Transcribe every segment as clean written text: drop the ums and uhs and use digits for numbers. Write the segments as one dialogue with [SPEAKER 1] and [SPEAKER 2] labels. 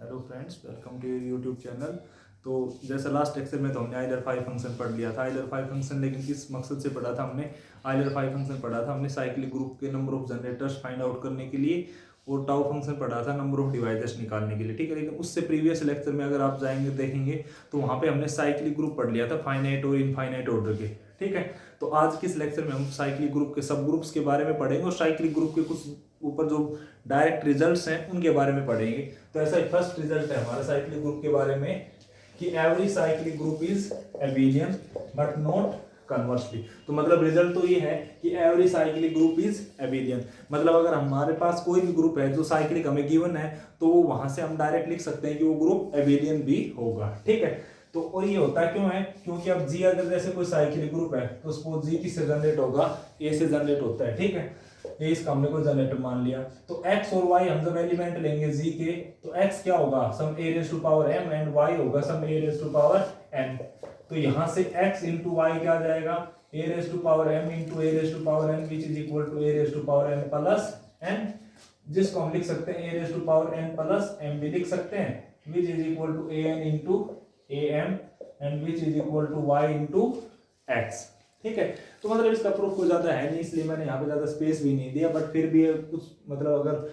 [SPEAKER 1] Hello friends, welcome to YouTube channel. तो जैसे last lecture में तो हमने आइलर फाइव फंक्शन पढ़ लिया था। आइलर फाइव फंक्शन लेकिन किस मकसद से पढ़ा था हमने? आइलर फाइव फंक्शन पढ़ा था हमने साइक्लिक ग्रुप के number of generators find out करने के लिए, और टाउ फंक्शन पढ़ा था नंबर ऑफ डिवाइजर्स निकालने के लिए। ठीक है, लेकिन उससे प्रीवियस लेक्चर में अगर आप जाएंगे देखेंगे तो वहाँ पे हमने साइक्लिक ग्रुप पढ़ लिया था फाइनाइट और इनफाइनाइट ऑर्डर के। ठीक है, तो आज किस लेक्चर में हम साइक्लिक ग्रुप के सब ग्रुप्स के बारे में पढ़ेंगे और साइक्लिक ग्रुप के कुछ ऊपर जो डायरेक्ट रिजल्ट्स हैं उनके बारे में पढ़ेंगे। तो ऐसा फर्स्ट रिजल्ट है हमारा साइक्लिक ग्रुप के बारे में कि every cyclic group is Abelian but not conversely. तो मतलब रिजल्ट तो ये है कि every cyclic group is Abelian. मतलब अगर हमारे पास कोई भी ग्रुप है जो साइक्लिक हमें गिवन है तो वहां से हम डायरेक्ट लिख सकते हैं कि वो ग्रुप एबेलियन भी होगा। ठीक है, तो और ये होता क्यों है? क्योंकि अब जी अगर जैसे कोई साइक्लिक ग्रुप है तो सपोज जी किससे जनरेट होगा? ए से जनरेट होता है। ठीक है, ये इसका हमने कोई जनरेटर मान लिया। तो x और y हम जब एलिमेंट लेंगे z के तो x क्या होगा? Some a raise to power m and y होगा some a raise to power n। तो यहां से x इंटू वाई क्या आ जाएगा? a raise to power m into a raise to power n which is equal to a raise to power m plus n, जिसको हम लिख सकते हैं a raise to power n plus m भी लिख सकते हैं which is equal to an into am and which is equal to y into x। ठीक है, तो मतलब इसका प्रूफ कोई ज्यादा है नहीं, इसलिए मैंने यहाँ पे ज्यादा स्पेस भी नहीं दिया। बट फिर भी कुछ मतलब अगर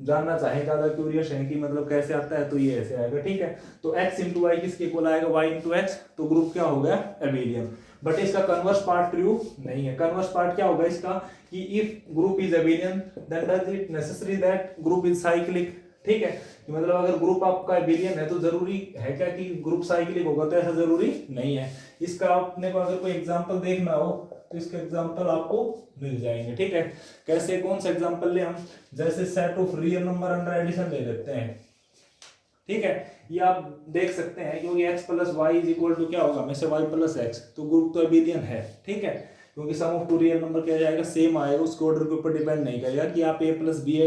[SPEAKER 1] जानना चाहे, ज्यादा क्यूरियस है कि मतलब कैसे आता है तो ये ऐसे आएगा। ठीक है, तो x इंटू वाई किसके इक्वल आएगा? y into x. तो ग्रुप क्या हो गया? एबेलियन। बट इसका कन्वर्स पार्ट ट्रू नहीं है। कन्वर्स पार्ट क्या होगा इसका कि if group is abelian then does it necessary that group is cyclic. ठीक है, मतलब अगर ग्रुप आपका एबेलियन है तो जरूरी है क्या कि ग्रुप साइक्लिक होगा? तो ऐसा जरूरी नहीं है। इसका आपने को अगर कोई एग्जांपल देखना हो तो इसका एग्जांपल आपको मिल जाएंगे। ठीक है, कैसे? कौन सा एग्जांपल ले हम? जैसे set of real number under addition ले लेते हैं। ठीक है, ये आप देख सकते हैं क्योंकि x plus y is equal to क्या होगा? में से y प्लस एक्स, तो ग्रुप तो एबेलियन है। ठीक है, क्योंकि sum of two real number क्या जाएगा? सेम आएगा, उसके ऑर्डर के ऊपर डिपेंड नहीं करेगा कि आप a प्लस बी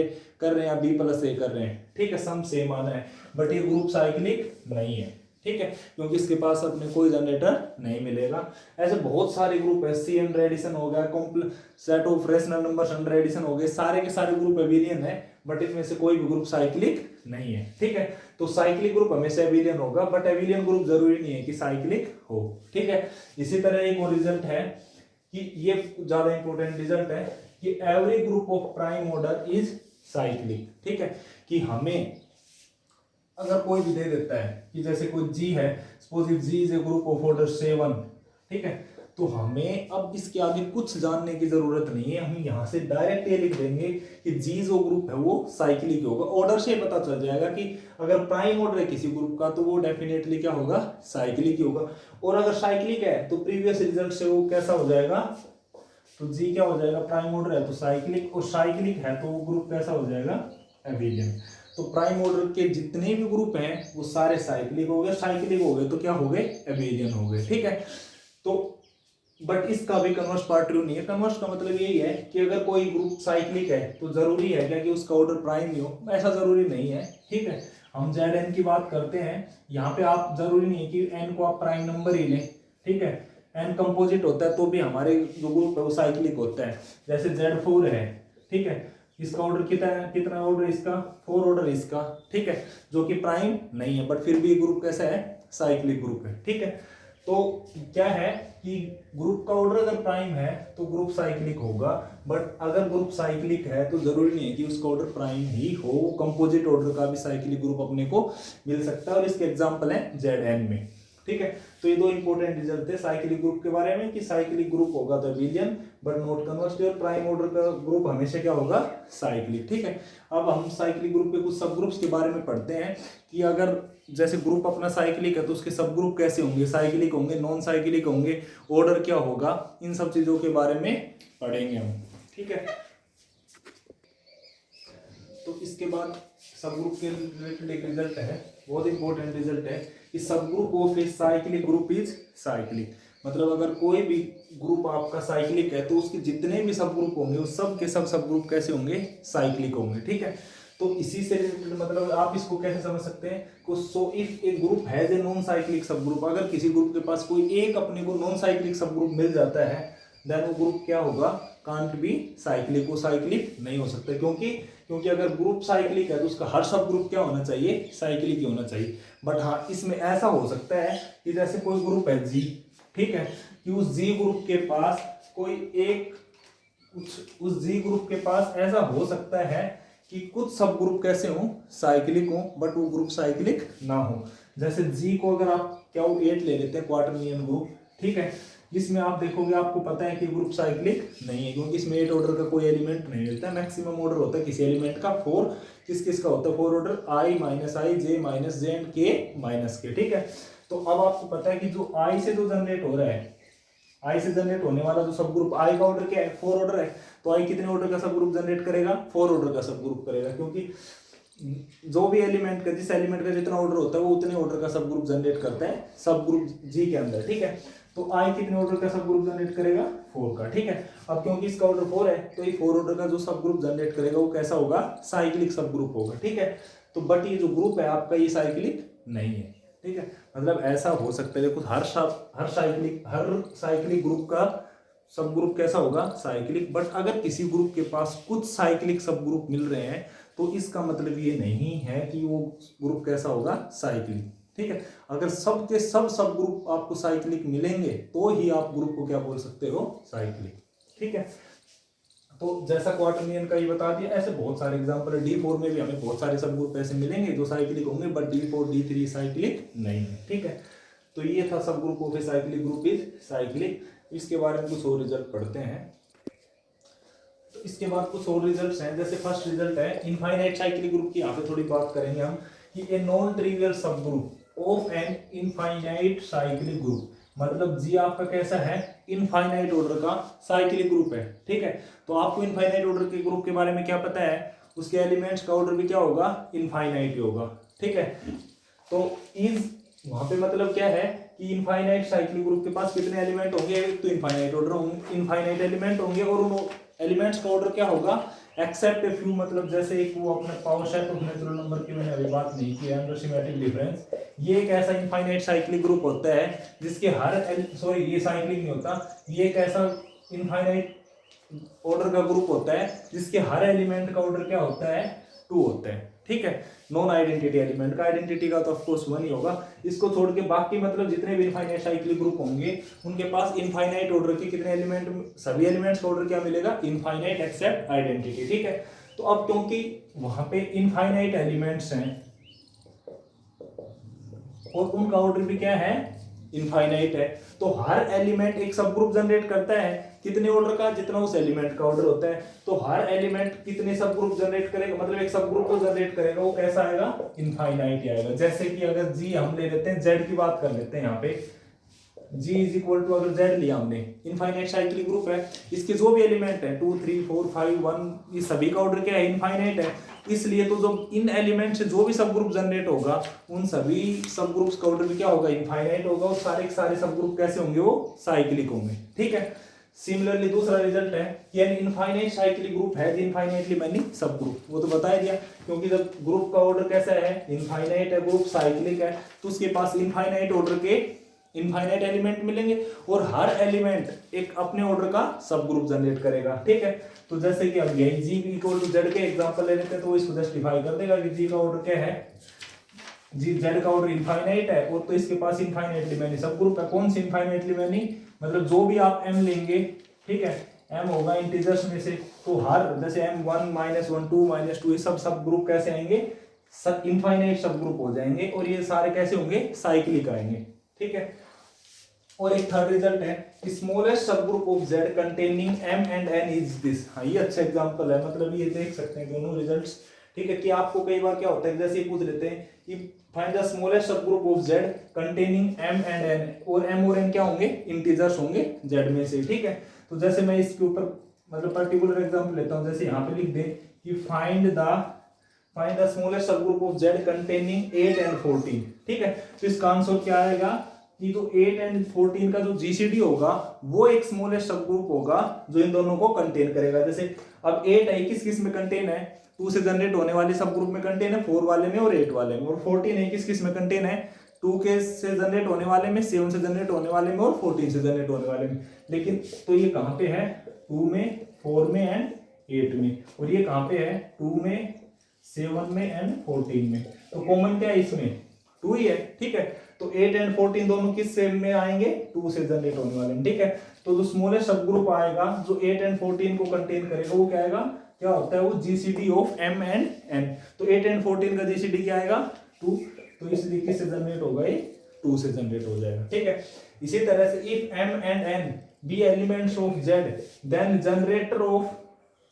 [SPEAKER 1] कर रहे हैं या b प्लस a कर रहे हैं। ठीक है, सम सेम आना है। बट ये ग्रुप साइक्लिक नहीं है। ठीक है, क्योंकि इसके पास अपने कोई जनरेटर नहीं मिलेगा। ऐसे बहुत सारे ग्रुप है, सी अंडर एडिशन हो गया, set of rational numbers under addition हो गए, सारे के सारे ग्रुप एबेलियन है बट इनमें से कोई भी ग्रुप साइक्लिक नहीं है। ठीक है, तो साइक्लिक ग्रुप हमेशा एबेलियन होगा बट एबेलियन ग्रुप जरूरी नहीं है कि साइक्लिक हो। ठीक है, इसी तरह एक और रिजल्ट है कि ये ज्यादा इंपॉर्टेंट रिजल्ट है कि every group of prime order is cyclic. ठीक है, कि हमें अगर कोई भी दे देता है कि जैसे कोई g है, suppose if g is a group of order 7। ठीक है, तो हमें अब इसके आगे कुछ जानने की जरूरत नहीं है। हम यहाँ से डायरेक्ट ये लिख देंगे कि g जो ग्रुप है वो साइक्लिक होगा। ऑर्डर से पता चल जाएगा कि अगर प्राइम ऑर्डर है किसी ग्रुप का तो वो डेफिनेटली क्या होगा? साइक्लिक ही होगा। और अगर साइक्लिक है तो प्रीवियस रिजल्ट से वो कैसा हो जाएगा? तो g क्या हो जाएगा? प्राइम ऑर्डर है तो साइक्लिक, और साइक्लिक है तो वो ग्रुप कैसा हो जाएगा? एबेलियन। तो प्राइम ऑर्डर के जितने भी ग्रुप हैं वो सारे साइक्लिक हो गए। साइक्लिक हो गए तो क्या हो गए? एबेलियन हो गए। ठीक है, तो बट इसका भी कन्वर्स पार्ट ट्रू नहीं है। कन्वर्स का मतलब यही है कि अगर कोई ग्रुप साइक्लिक है तो जरूरी है क्या कि उसका ऑर्डर प्राइम ही हो? ऐसा जरूरी नहीं है। ठीक है, हम जेड एन की बात करते हैं, यहाँ पे आप जरूरी नहीं है कि एन को आप प्राइम नंबर ही लें। ठीक है, एन कंपोजिट होता है तो भी हमारे जो ग्रुप है वो साइक्लिक होता है। जैसे Z4 है, ठीक है, इसका ऑर्डर कितना ऑर्डर इसका? 4 ऑर्डर इसका। ठीक है, जो कि प्राइम नहीं है बट फिर भी ग्रुप कैसा है? साइक्लिक ग्रुप है। ठीक है, तो क्या है कि ग्रुप का ऑर्डर अगर प्राइम है तो ग्रुप साइक्लिक होगा, बट अगर ग्रुप साइक्लिक है तो जरूरी नहीं है कि उसका ऑर्डर प्राइम ही हो। कंपोजिट ऑर्डर का भी साइक्लिक ग्रुप अपने को मिल सकता है और इसके एग्जांपल है Zn में। ठीक है, तो ये दो इंपॉर्टेंट रिजल्ट थे साइक्लिक ग्रुप के बारे में कि साइक्लिक ग्रुप होगा तो एबेलियन बट नॉट कन्वर्सली, और प्राइम ऑर्डर का ग्रुप हमेशा क्या होगा? साइक्लिक। ठीक है, अब हम साइक्लिक ग्रुप के कुछ सब ग्रुप्स के बारे में पढ़ते हैं कि अगर जैसे ग्रुप अपना साइक्लिक है तो उसके सब ग्रुप कैसे होंगे? साइक्लिक होंगे, नॉन साइक्लिक होंगे, ऑर्डर क्या होगा? इन सब चीजों के बारे में पढ़ेंगे हम। ठीक है, तो इसके बाद सब ग्रुप के रिलेटेड एक रिजल्ट है, बहुत इंपॉर्टेंट रिजल्ट है कि subgroup of a cyclic group is cyclic. मतलब अगर कोई भी ग्रुप आपका साइक्लिक है तो उसके जितने भी सब ग्रुप होंगे उस सब के सब ग्रुप कैसे होंगे? साइक्लिक होंगे। ठीक है, तो इसी से मतलब आप इसको कैसे समझ सकते हैं को so if A group has a non cyclic सब ग्रुप, अगर किसी ग्रुप के पास कोई एक अपने को नॉन साइक्लिक सब ग्रुप मिल जाता है देन वो ग्रुप क्या होगा? कांट बी साइक्लिक, वो साइक्लिक नहीं हो सकता। क्योंकि क्योंकि अगर ग्रुप साइक्लिक है तो उसका हर सब ग्रुप क्या होना चाहिए, साइक्लिक ही होना चाहिए। बट हाँ, इसमें ऐसा हो सकता है कि जैसे कोई ग्रुप है जी, ठीक है, कि उस जी ग्रुप के पास कोई एक उस जी ग्रुप के पास ऐसा हो सकता है कि कुछ सब ग्रुप कैसे हो, साइक्लिक हो, बट वो ग्रुप साइक्लिक ना हो। जैसे जी को अगर आप क्या 8 ले लेते हैं, क्वाटरनियन ग्रुप, ठीक है, इसमें आप देखोगे आपको पता है कि ग्रुप साइक्लिक नहीं है, क्योंकि इसमें 8 ऑर्डर का कोई एलिमेंट नहीं होता है। मैक्सिमम ऑर्डर होता है किसी एलिमेंट का 4, किस किस का होता है 4 order, I minus I, J minus J and के माइनस के, ठीक है। तो अब आपको पता है कि जो आई से जो जनरेट हो रहा है, आई से जनरेट होने वाला जो सब ग्रुप, आई का ऑर्डर क्या है, 4 ऑर्डर है, तो आई कितने ऑर्डर का सब ग्रुप जनरेट करेगा, 4 ऑर्डर का सब ग्रुप करेगा, क्योंकि जो भी एलिमेंट का, जिस एलिमेंट का जितना ऑर्डर होता है वो उतने ऑर्डर का सब ग्रुप जनरेट करता है सब ग्रुप जी के अंदर, ठीक है। तो आई कितने ऑर्डर का सब ग्रुप जनरेट करेगा, 4 का, ठीक है। अब क्योंकि इसका ऑर्डर 4 है तो ये 4 ऑर्डर का जो सब ग्रुप जनरेट करेगा वो कैसा होगा, साइक्लिक सब ग्रुप होगा, ठीक है। तो बट ये जो ग्रुप है आपका ये साइक्लिक नहीं है, ठीक है। मतलब ऐसा हो सकता है, देखो हर साइक्लिक ग्रुप का सब ग्रुप कैसा होगा, साइक्लिक। बट अगर किसी ग्रुप के पास कुछ साइक्लिक सब ग्रुप मिल रहे हैं तो इसका मतलब ये नहीं है कि वो ग्रुप कैसा होगा, साइक्लिक, ठीक है। अगर सब के सब ग्रुप आपको साइक्लिक मिलेंगे तो ही आप ग्रुप को क्या बोल सकते हो, साइक्लिक, ठीक है। तो जैसा क्वाटरनियन का ये बता दिया, ऐसे बहुत सारे एग्जांपल है। D4 में भी हमें बहुत सारे सब ग्रुप ऐसे मिलेंगे जो साइक्लिक होंगे, बट D4 D3 साइक्लिक नहीं है, ठीक है। तो ये था सब group of a cyclic group is cyclic. इसके बारे में कुछ और रिजल्ट पढ़ते हैं। तो इसके बाद कुछ और रिजल्ट्स हैं, जैसे फर्स्ट रिजल्ट है इनफाइनाइट साइक्लिक ग्रुप की। यहाँ पे थोड़ी बात करेंगे हम कि ए नॉन ट्रिवियल सब group of an infinite cyclic group, मतलब जी आपका कैसा है, इनफाइनाइट ऑर्डर का साइक्लिक ग्रुप है, ठीक है। तो आपको इनफाइनाइट ऑर्डर के ग्रुप के बारे में क्या पता है, उसके एलिमेंट्स का ऑर्डर भी क्या होगा, इनफाइनाइट ही होगा, ठीक है। तो इज वहां पे मतलब क्या है कि इनफाइनाइट साइक्लिक ग्रुप के पास कितने एलिमेंट होंगे, तो इनफाइनाइट ऑर्डर होंगे, इनफाइनाइट एलिमेंट होंगे, और उन एलिमेंट्स का ऑर्डर क्या होगा, एक्सेप्ट ए फ्यू, मतलब जैसे एक वो अपने power set of natural number की मैंने अभी बात नहीं की है, अंडर सिमेट्रिक डिफरेंस। ये एक ऐसा इनफाइनाइट साइक्लिक ग्रुप होता है जिसके हर सॉरी ये साइक्लिक नहीं होता, ये एक ऐसा इनफाइनाइट ऑर्डर का ग्रुप होता है जिसके हर एलिमेंट का ऑर्डर क्या होता है, 2 होता है, ठीक है। नॉन आइडेंटिटी एलिमेंट का, आइडेंटिटी का तो ऑफ कोर्स 1 ही होगा। इसको छोड़ के बाकी मतलब जितने भी इनफाइनाइट साइक्लिक ग्रुप होंगे उनके पास इनफाइनाइट ऑर्डर के कितने एलिमेंट, सभी एलिमेंट्स का ऑर्डर क्या मिलेगा, इनफाइनाइट एक्सेप्ट आइडेंटिटी, ठीक है। तो अब क्योंकि वहां पे इनफाइनाइट एलिमेंट्स हैं और उनका ऑर्डर भी क्या है, इनफाइनाइट है, तो हर एलिमेंट एक सब ग्रुप जनरेट करता है कितने ऑर्डर का, जितना उस एलिमेंट का ऑर्डर होता है। तो हर एलिमेंट कितने सब ग्रुप जनरेट करेगा, मतलब एक सब ग्रुप को जनरेट करेगा, वो कैसा आएगा, इनफाइनाइट आएगा। जैसे कि अगर जी हम ले लेते हैं, जेड की बात कर लेते हैं यहाँ पे, जी इज इक्वल टू अगर जेड लिया हमने, इनफाइनाइट साइक्लिक ग्रुप है, इसके जो भी एलिमेंट है 2 3 4 5 1, ये सभी का ऑर्डर क्या है, इनफाइनाइट है। इसलिए तो जो इन एलिमेंट से जो भी सब ग्रुप जनरेट होगा उन सभी सब ग्रुप्स का ऑर्डर भी क्या होगा, इनफाइनाइट होगा, और सारे के सारे सब ग्रुप कैसे होंगे, वो साइक्लिक होंगे, ठीक है। सिमिलरली दूसरा रिजल्ट है कि यानी इनफाइनाइट साइक्लिक ग्रुप है इनफाइनाइटली मैनी सब ग्रुप, वो तो बता दिया, क्योंकि जब ग्रुप का ऑर्डर कैसा है, इनफाइनाइट है, ग्रुप साइक्लिक है, तो उसके पास इनफाइनाइट ऑर्डर के इनफाइनाइट एलिमेंट मिलेंगे और हर एलिमेंट एक अपने ऑर्डर का सब ग्रुप जनरेट करेगा, ठीक है। तो जैसे कि अब यही जी इक्वल टू जेड के एग्जांपल ले लेते हैं, तो इसको जस्टिफाई कर देगा कि जी का ऑर्डर क्या है, जी जेड का ऑर्डर इनफाइनाइट है, और तो इसके पास इनफाइनाइटली मैनी सब ग्रुप है। कौन सी इनफाइनाइटली मैनी, मतलब जो भी आप m लेंगे, ठीक है, m होगा इंटीजर्स में से, तो हर जैसे m1 -1 2 -2 ये सब ग्रुप कैसे आएंगे, सब इनफाइनाइट सब ग्रुप हो जाएंगे, और ये सारे कैसे होंगे, साइक्लिक आएंगे, ठीक है। और एक थर्ड रिजल्ट है स्मॉलेस्ट सब group of z containing m and n is this. हाँ ये अच्छा एग्जांपल है, मतलब ये देख सकते हैं दोनों रिजल्ट्स, ठीक है। कि आपको कई बार क्या होता है, जैसे पूछ लेते हैं कि फाइंड द स्मॉलेस्ट सब group of z containing m and n, और m और n क्या होंगे, इंटीजर्स होंगे z में से, ठीक है। तो जैसे मैं इसके ऊपर मतलब पर्टिकुलर एग्जांपल लेता हूं, जैसे यहाँ पे लिख दें कि फाइंड द स्मॉलेस्ट सब group of z containing 8 and 14, ठीक है। तो इसका आंसर क्या आएगा कि तो 8 and 14 का जो जीसीडी होगा वो एक स्मॉलेस्ट सब ग्रुप होगा जो इन दोनों को कंटेन करेगा। जैसे अब 8 है, किस में कंटेन है, 2 से जनरेट होने वाले सब ग्रुप में कंटेन है, 4 वाले में और 8 वाले में, और 14 है, किस में कंटेन है, 2 के से जनरेट होने वाले में, 7 से जनरेट होने वाले में और 14 से जनरेट होने वाले में। लेकिन तो ये कहाँ पे है, 2 में, 4 में एंड 8 में, और ये कहाँ पे है 2 में, 7 में एंड 14 में। तो कॉमन क्या है इसमें 2 ही है, ठीक है। तो 8 एंड 14 दोनों किस सेम में आएंगे, 2 से जनरेट होने वाले हैं, ठीक है। तो जो स्मॉलेस्ट सब ग्रुप आएगा जो 8 एंड 14 को कंटेन करेगा वो क्या आएगा, क्या होता है वो GCD of m and n। तो 8 एंड 14 का जीसीडी क्या आएगा 2, तो इस तरीके से जनरेट होगा ये 2 से जनरेट हो जाएगा, ठीक है। इसी तरह से if m and n be elements of z then generator of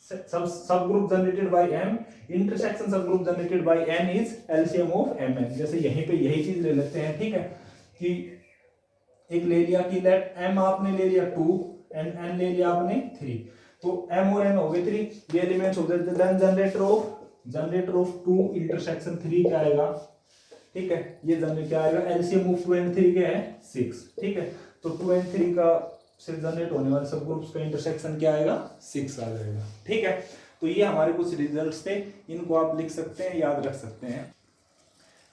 [SPEAKER 1] subgroup generated by m intersection subgroup generated by n is LCM of mn। जैसे यहीं पे यही चीज ले लेते हैं, ठीक है, कि एक ले लिया कि लेट m आपने ले लिया 2 एंड n ले लिया आपने 3, तो m और n हो गए 3, ये एलिमेंट्स हो गए, देन जनरेटर ऑफ 2 इंटरसेक्शन 3 क्या आएगा, ठीक है, ये जनरेट क्या आएगा LCM ऑफ 2 एंड 3 क्या है 6, ठीक है। तो 2 एंड 3 का से जनरेट होने वाले सब ग्रुप्स का इंटरसेक्शन क्या आएगा 6 आ जाएगा, ठीक है। तो ये हमारे कुछ रिजल्ट्स थे, इनको आप लिख सकते हैं, याद रख सकते हैं।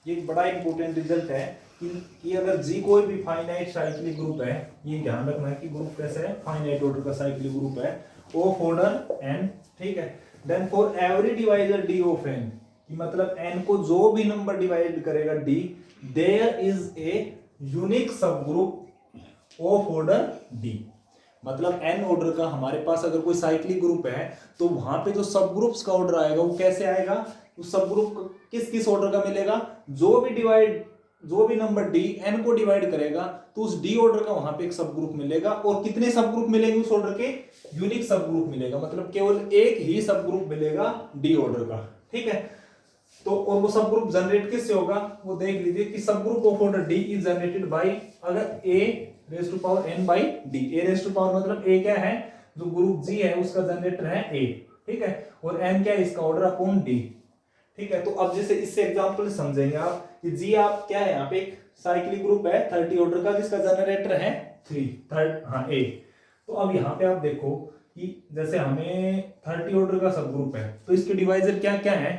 [SPEAKER 1] ये एक बड़ा इंपॉर्टेंट रिजल्ट है कि अगर G कोई भी फाइनाइट साइक्लिक ग्रुप है, ये ध्यान रखना है कि ग्रुप कैसा है, फाइनाइट ऑर्डर का साइक्लिक ग्रुप है ऑफ ऑर्डर n, ठीक है। Then for every divisor d of n, मतलब n को जो भी नंबर डिवाइड करेगा d, there is a unique subgroup of order d। मतलब n ऑर्डर का हमारे पास अगर कोई साइक्लिक ग्रुप है तो वहां पे जो सब ग्रुप्स का ऑर्डर आएगा वो कैसे आएगा, तो सब ग्रुप किस किस ऑर्डर का मिलेगा, जो भी नंबर d n को डिवाइड करेगा तो उस d ऑर्डर का वहां पे एक सब ग्रुप मिलेगा, और कितने सब ग्रुप मिलेंगे उस ऑर्डर के, यूनिक सब ग्रुप मिलेगा, मतलब केवल एक ही सब ग्रुप मिलेगा d ऑर्डर का, ठीक है। तो और वो सब ग्रुप जनरेट किससे होगा, वो देख लीजिए कि subgroup of order d is generated by अगर a raise to power n by d, a raise to power मतलब a क्या है, जो ग्रुप G है उसका जनरेटर है a, ठीक है, और n क्या है इसका ऑर्डर अपॉन d, ठीक है। तो अब जैसे इससे एग्जांपल समझेंगे आप कि G आप क्या है, यहाँ पे एक साइक्लिक ग्रुप है 30 ऑर्डर का जिसका जनरेटर है 3 a। तो अब यहाँ पे आप देखो कि जैसे हमें 30 ऑर्डर का सब ग्रुप है तो इसके डिवाइजर क्या क्या है,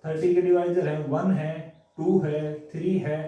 [SPEAKER 1] 30 के डिवाइजर है 1 है, 2 है, 3 है,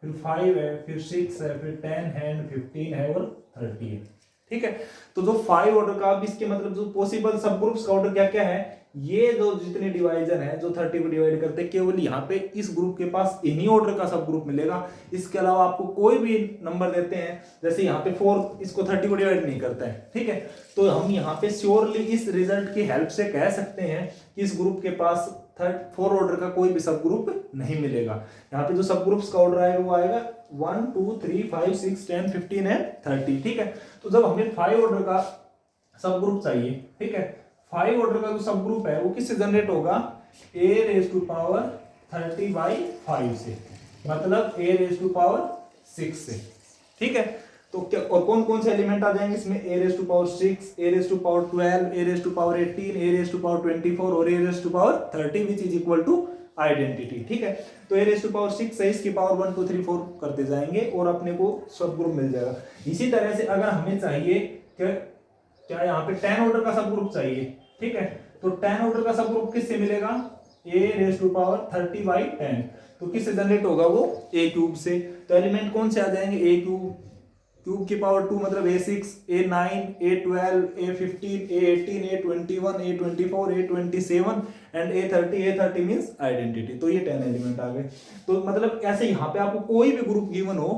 [SPEAKER 1] फिर 5 है, फिर 6 है, फिर 10 है, 15 है और 30 है, ठीक है। तो जो 5 ऑर्डर का, अब इसके मतलब जो पॉसिबल सब ग्रुप्स का ऑर्डर क्या क्या है, ये जो जितने डिवाइजर है जो 30 को डिवाइड करते हैं केवल यहाँ पे इस ग्रुप के पास इन्हीं ऑर्डर का सब ग्रुप मिलेगा। इसके अलावा आपको कोई भी नंबर देते हैं, जैसे यहाँ पे 4 इसको 30 को डिवाइड नहीं करता है, ठीक है। तो हम यहाँ पे श्योरली इस रिजल्ट की हेल्प से कह सकते हैं कि इस ग्रुप के पास 4 ऑर्डर का कोई भी सब ग्रुप नहीं मिलेगा। यहाँ पे जो सब ग्रुप्स का ऑर्डर आएगा वो आएगा 1 2 3 5 6 10 15 है 30, ठीक है। तो जब हमें 5 ऑर्डर का सब ग्रुप चाहिए, ठीक है, 5 ऑर्डर का जो सब ग्रुप है वो किससे जनरेट होगा, a raise to power 30 by 5 से, मतलब a रेज टू पावर 6 से, ठीक है। तो क्या और कौन कौन से एलिमेंट आ जाएंगे इसमें, a raise to power 6, a raise to power 12, a raise to power 18, a raise to power 24 और a raise to power 30 which is equal to identity, ठीक है। तो a रेज टू पावर 6 है, इसकी पावर 1 2 3 4 करते जाएंगे और अपने को सब ग्रुप मिल जाएगा। इसी तरह से अगर हमें चाहिए कि क्या यहाँ पे 10 ऑर्डर का सब ग्रुप चाहिए, ठीक है, तो 10 ऑर्डर का सब ग्रुप किससे मिलेगा, a raise to power 30 by 10, तो किससे जनरेट होगा वो a क्यूब से। तो एलिमेंट कौन से आ जाएंगे, a क्यूब की पावर 2 मतलब a6, a9, a12, a15, a18, a21, a24, a27 and a30 means identity. तो ये 10 एलिमेंट आ गए। तो मतलब ऐसे यहाँ पे आपको कोई भी ग्रुप गिवन हो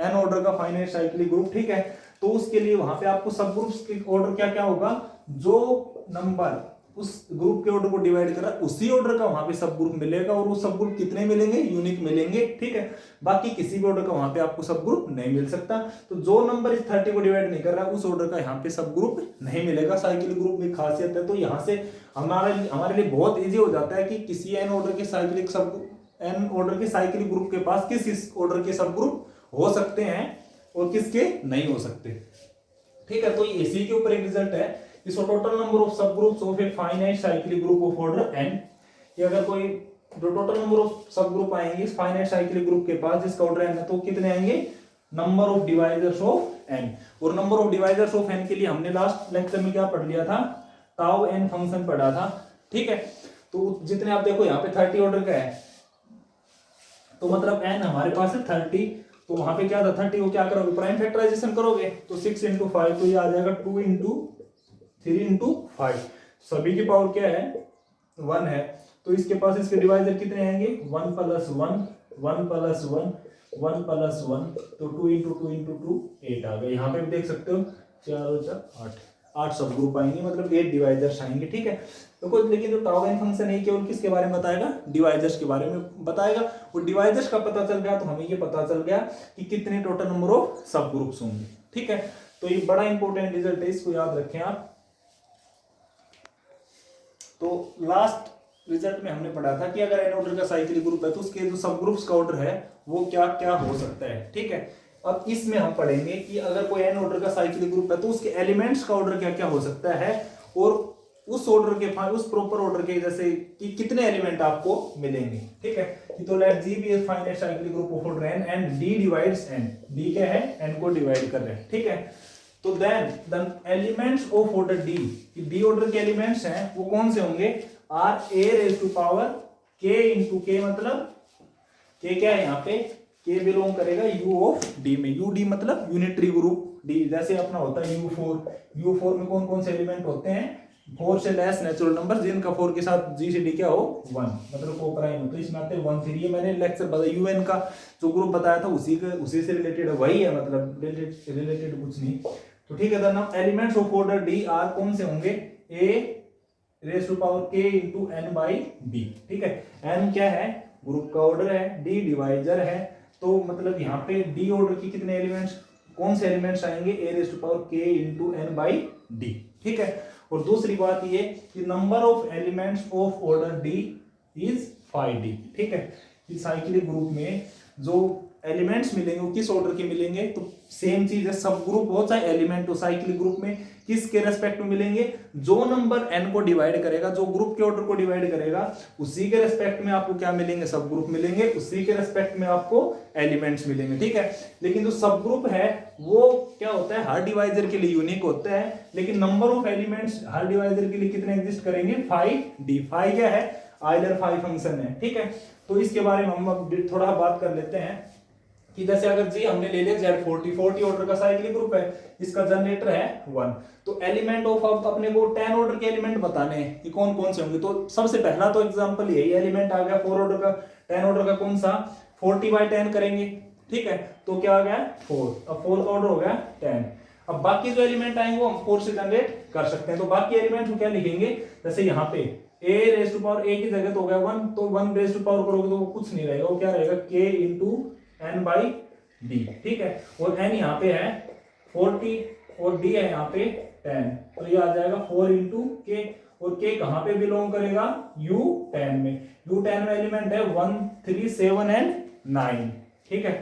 [SPEAKER 1] n ऑर्डर का फाइनाइट साइक्लिक ग्रुप, ठीक है, तो उसके लिए वहां पे आपको सब ग्रुप्स के ऑर्डर क्या क्या होगा, जो नंबर उस ग्रुप के ऑर्डर को डिवाइड करा उसी ऑर्डर का वहां पे सब ग्रुप मिलेगा, और वो सब ग्रुप कितने मिलेंगे, यूनिक मिलेंगे, ठीक है। बाकी किसी भी ऑर्डर का वहां पे आपको सब ग्रुप नहीं मिल सकता। तो जो नंबर इस 30 को डिवाइड नहीं कर रहा उस ऑर्डर का यहाँ पे सब ग्रुप नहीं मिलेगा। साइक्लिक ग्रुप में खासियत है। तो यहाँ से हमारे लिए बहुत ईजी हो जाता है कि किसी n ऑर्डर के साइक्लिक ग्रुप के पास किस ऑर्डर के सब ग्रुप हो सकते हैं और किसके नहीं हो सकते, ठीक है। तो इसी के ऊपर एक रिजल्ट है, इसको टोटल नंबर ऑफ सब groups of A finite cyclic group of order n, कि अगर कोई जो टोटल नंबर ऑफ सब ग्रुप आएंगे इस फाइनाइट साइक्लिक ग्रुप के पास जिसका ऑर्डर n है, तो कितने आएंगे, number of divisors of n। और number of divisors of n के लिए हमने लास्ट लेक्चर में क्या पढ़ लिया था, ताउ n फंक्शन पढ़ा था, ठीक है। तो जितने आप देखो यहाँ पे 30 ऑर्डर का है, तो मतलब n हमारे पास है 30, तो वहां पे क्या था 30 को क्या करोगे, प्राइम फैक्टराइजेशन करोगे, तो 6 × 5 तो ये आ जाएगा 2 × 3 × 5, सभी की पावर क्या है 1 है, तो इसके पास इसके डिवाइजर कितने आएंगे 1 + 1 1 + 1 1 + 1, तो 2 × 2 × 2 8 आ गए। यहाँ पे भी देख सकते हो 4 और 4 8, 8 सब ग्रुप आएंगे, मतलब 8 डिवाइजर्स आएंगे। ठीक है, तो कोई लेकिन जो टॉगल फंक्शन है केवल किसके बारे में बताएगा डिवाइजर्स के बारे में बताएगा। और डिवाइजर्स का पता चल गया तो हमें ये पता चल गया कि कितने टोटल नंबर ऑफ सब ग्रुप्स होंगे। ठीक है, तो ये बड़ा इंपॉर्टेंट रिजल्ट है, इसको याद रखें आप। तो लास्ट रिजल्ट में हमने पढ़ा था कि अगर एन ऑर्डर का साइक्लिक ग्रुप है तो उसके जो सब ग्रुप्स का ऑर्डर है वो क्या क्या हो सकता है। ठीक है, अब इसमें हम पढ़ेंगे कि अगर कोई एन ऑर्डर का साइक्लिक ग्रुप है तो उसके एलिमेंट्स का ऑर्डर क्या क्या हो सकता है, और उस ऑर्डर के उस प्रॉपर ऑर्डर के जैसे कि कितने एलिमेंट आपको मिलेंगे। ठीक है, तो let G be a finite cyclic group of order n and d divides n, d क्या है n को डिवाइड कर रहे हैं। ठीक है, तो then the elements of order d, d order के एलिमेंट्स हैं वो कौन से होंगे आर a⁻k × k, मतलब k क्या है यहाँ पे k बिलोंग करेगा u ऑफ d में, u d मतलब यूनिटरी ग्रुप d, जैसे अपना होता है u4 में कौन कौन से एलिमेंट होते हैं 4 से लेस नेचुरल नंबर जिनका 4 के साथ g से d क्या हो 1, मतलब को प्राइम, तो इसमें आते हैं 1 3, ये मैंने लेक्चर बताया un का जो ग्रुप बताया था उसी से रिलेटेड है, वही है, मतलब रिलेटेड कुछ नहीं। तो ठीक है, ना elements of order d are कौन से होंगे a⁻k × n/d। ठीक है, n क्या है ग्रुप का ऑर्डर है, d डिवाइजर है, तो मतलब यहाँ पे d ऑर्डर की कितने एलिमेंट्स कौन से एलिमेंट्स आएंगे a⁻k × n/d। ठीक है, और दूसरी बात ये कि number of elements of order d is 5d। ठीक है, इस साइक्लिक ग्रुप में जो एलिमेंट्स मिलेंगे वो किस ऑर्डर के मिलेंगे, तो सेम चीज है, सब ग्रुप हो चाहे एलिमेंट हो, साइक्लिक ग्रुप में किसके रेस्पेक्ट में मिलेंगे जो नंबर n को डिवाइड करेगा, जो ग्रुप के ऑर्डर को डिवाइड करेगा उसी के रेस्पेक्ट में आपको क्या मिलेंगे सब ग्रुप मिलेंगे, उसी के रेस्पेक्ट में आपको एलिमेंट्स मिलेंगे। ठीक है, लेकिन जो सब ग्रुप है वो क्या होता है हर डिवाइजर के लिए यूनिक होता है, लेकिन number of elements her divisor के लिए कितने एग्जिस्ट करेंगे 5d। 5 क्या है आइलर 5 फंक्शन है। ठीक है, तो इसके बारे में हम अब थोड़ा बात कर लेते हैं कि जैसे अगर जी हमने ले लिया Z40 ऑर्डर का साइक्लिक ग्रुप है, इसका जनरेटर है 1, तो एलिमेंट ऑफ अब अपने को 10 ऑर्डर के एलिमेंट बताने हैं कि कौन कौन से होंगे। तो सबसे पहला तो एग्जांपल यही एलिमेंट आ गया 4 ऑर्डर का, 10 ऑर्डर का कौन सा 40/10 करेंगे। ठीक है, तो क्या आ गया 4, अब 4 का ऑर्डर हो गया 10। अब बाकी जो एलिमेंट आएंगे वो हम 4 से जनरेट कर सकते हैं, तो बाकी एलिमेंट को क्या लिखेंगे, जैसे यहाँ पे a⁻a की जगह तो हो गया 1, तो 1 करोगे तो वो कुछ नहीं रहेगा, वो क्या रहेगा k × n/d। ठीक है, और n यहाँ पे है 40 और d है यहाँ पे 10, तो ये आ जाएगा 4 × k, और k कहाँ पे बिलोंग करेगा u10 में, u10 में एलिमेंट है 1 3 7 एंड 9। ठीक है,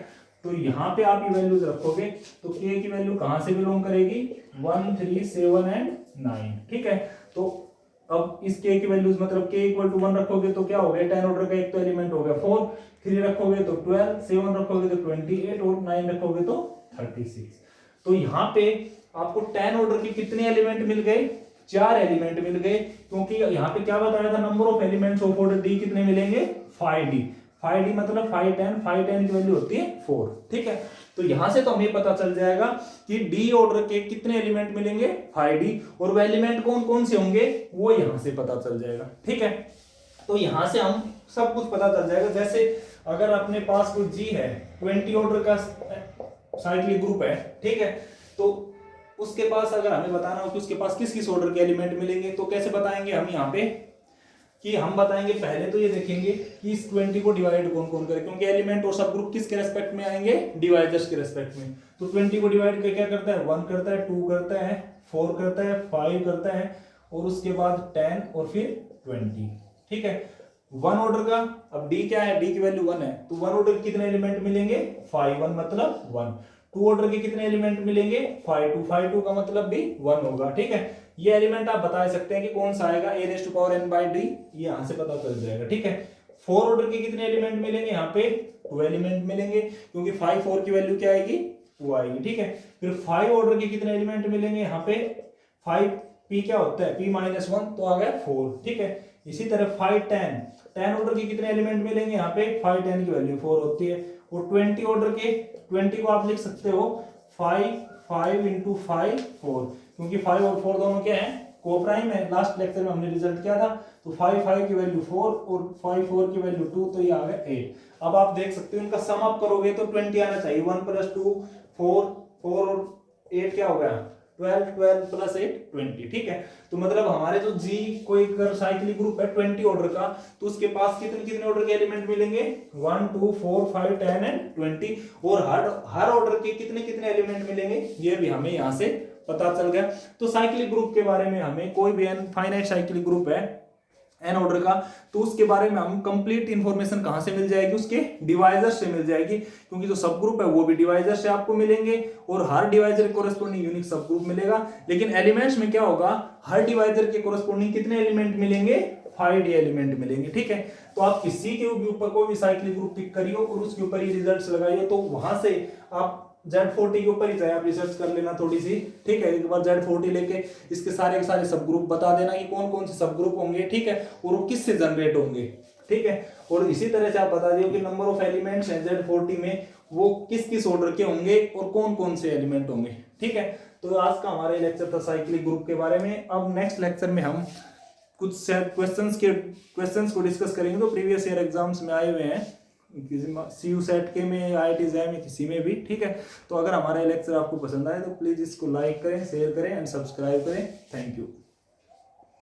[SPEAKER 1] तो यहाँ पे आप ये वैल्यूज रखोगे तो k की वैल्यू कहाँ से बिलोंग करेगी 1 3 7 एंड 9। ठीक है, तो अब इस k की वैल्यूज मतलब k = 1 रखोगे तो क्या हो गया 10 ऑर्डर का एक तो एलिमेंट हो गया 4, 3 रखोगे तो 12, 7 रखोगे तो 28 और 9 रखोगे तो 36। तो यहाँ पे आपको 10 ऑर्डर के कितने एलिमेंट मिल गए 4 एलिमेंट मिल गए, क्योंकि यहाँ पे क्या बताया था number of elements of order d कितने मिलेंगे 5d। 5d मतलब 5 10 की वैल्यू होती है 4। ठीक है, तो यहां से तो हमें पता चल जाएगा कि डी ऑर्डर के कितने एलिमेंट मिलेंगे 5d, और वो एलिमेंट कौन कौन से होंगे वो यहां से पता चल जाएगा। ठीक है, तो यहां से हम सब कुछ पता चल जाएगा। जैसे अगर अपने पास कोई जी है 20 ऑर्डर का साइक्लिक ग्रुप है, ठीक है, तो उसके पास अगर हमें बताना हो कि उसके पास किस किस ऑर्डर के एलिमेंट मिलेंगे तो कैसे बताएंगे हम यहाँ पे कि हम बताएंगे पहले तो ये देखेंगे कि इस 20 को डिवाइड कौन कौन करे, क्योंकि एलिमेंट और सब ग्रुप किसके रेस्पेक्ट में आएंगे डिवाइजर्स के रेस्पेक्ट में। तो 20 को डिवाइड करके क्या करता है 1 करता है 2 करता है 4 करता है 5 करता है और उसके बाद 10 और फिर 20। ठीक है, 1 ऑर्डर का अब डी क्या है, डी की वैल्यू 1 है, तो 1 ऑर्डर के कितने एलिमेंट मिलेंगे 5, 1 मतलब 1। 2 ऑर्डर के कितने एलिमेंट मिलेंगे 5 2 का मतलब भी 1 होगा। ठीक है, ये एलिमेंट आप बता सकते हैं कि कौन सा आएगा a⁻n/d, ये यहां से पता चल जाएगा। ठीक है, 4 ऑर्डर के कितने एलिमेंट मिलेंगे यहाँ पे 2 एलिमेंट मिलेंगे, क्योंकि 5 4 की वैल्यू क्या आएगी 2 आएगी। ठीक है, फिर 5 ऑर्डर के कितने एलिमेंट मिलेंगे यहाँ पे 5 p क्या होता है p-1 तो आ गया 4। ठीक है, इसी तरह 5 10 ऑर्डर के कितने एलिमेंट मिलेंगे यहाँ पे 5 10 की वैल्यू 4 होती है, और 20 ऑर्डर के 20 को आप लिख सकते हो 5 5 × 5 4, क्योंकि 5 और 4 दोनों क्या है कोप्राइम है। लास्ट लेक्चर में हमने रिजल्ट किया था, तो 5 5 की वैल्यू 4 और 5 4 की वैल्यू 2, तो ये आ गया 8। अब आप देख सकते हो इनका सम अप करोगे तो 20 आना चाहिए। 1 + 2 4, 4 और 8 क्या हो गया 12, 12 + 8 20। ठीक है, तो मतलब हमारे जो जी कोई अगर साइक्लिक ग्रुप है 20 ऑर्डर का, तो उसके पास कितने कितने ऑर्डर के एलिमेंट मिलेंगे 1 2 4 5 10 एंड 20। और हर ऑर्डर के कितने कितने एलिमेंट मिलेंगे ये भी हमें यहाँ से पता चल गया। तो साइक्लिक ग्रुप के बारे में हमें कोई भी फाइनाइट साइक्लिक ग्रुप है एन ऑर्डर का, तो उसके बारे में हम कंप्लीट इंफॉर्मेशन कहां से मिल जाएगी, उसके डिवाइजर से मिल जाएगी, क्योंकि जो सब ग्रुप है वो भी डिवाइजर से आपको मिलेंगे और हर डिवाइजर कोरेस्पोंडिंग यूनिक सब ग्रुप मिलेगा। लेकिन एलिमेंट्स में क्या होगा, हर डिवाइजर के कोरेस्पोंडिंग कितने एलिमेंट मिलेंगे 5 एलिमेंट मिलेंगे। ठीक है, तो आप किसी के ऊपर कोई भी साइक्लिक ग्रुप पिक करियो और उसके ऊपर ही रिजल्ट्स लगाइए, तो वहां से आप Z40 के ऊपर ही चाहे आप रिसर्च कर लेना थोड़ी सी। ठीक है, एक बार Z40 लेके इसके सारे के सारे सब ग्रुप बता देना कि कौन कौन से सब ग्रुप होंगे। ठीक है, और वो किससे जनरेट होंगे। ठीक है, और इसी तरह से आप बता दियो कि नंबर ऑफ एलिमेंट्स हैं Z40 में वो किस किस ऑर्डर के होंगे और कौन कौन से एलिमेंट होंगे। ठीक है, तो आज का हमारा लेक्चर था साइक्लिक ग्रुप के बारे में। अब नेक्स्ट लेक्चर में हम कुछ क्वेश्चंस को डिस्कस करेंगे तो प्रीवियस ईयर एग्जाम्स में आए हुए हैं, किसी CU सेट के में, IIT JEE में, किसी में भी। ठीक है, तो अगर हमारा लेक्चर आपको पसंद आए तो प्लीज इसको लाइक करें, शेयर करें एंड सब्सक्राइब करें। Thank you.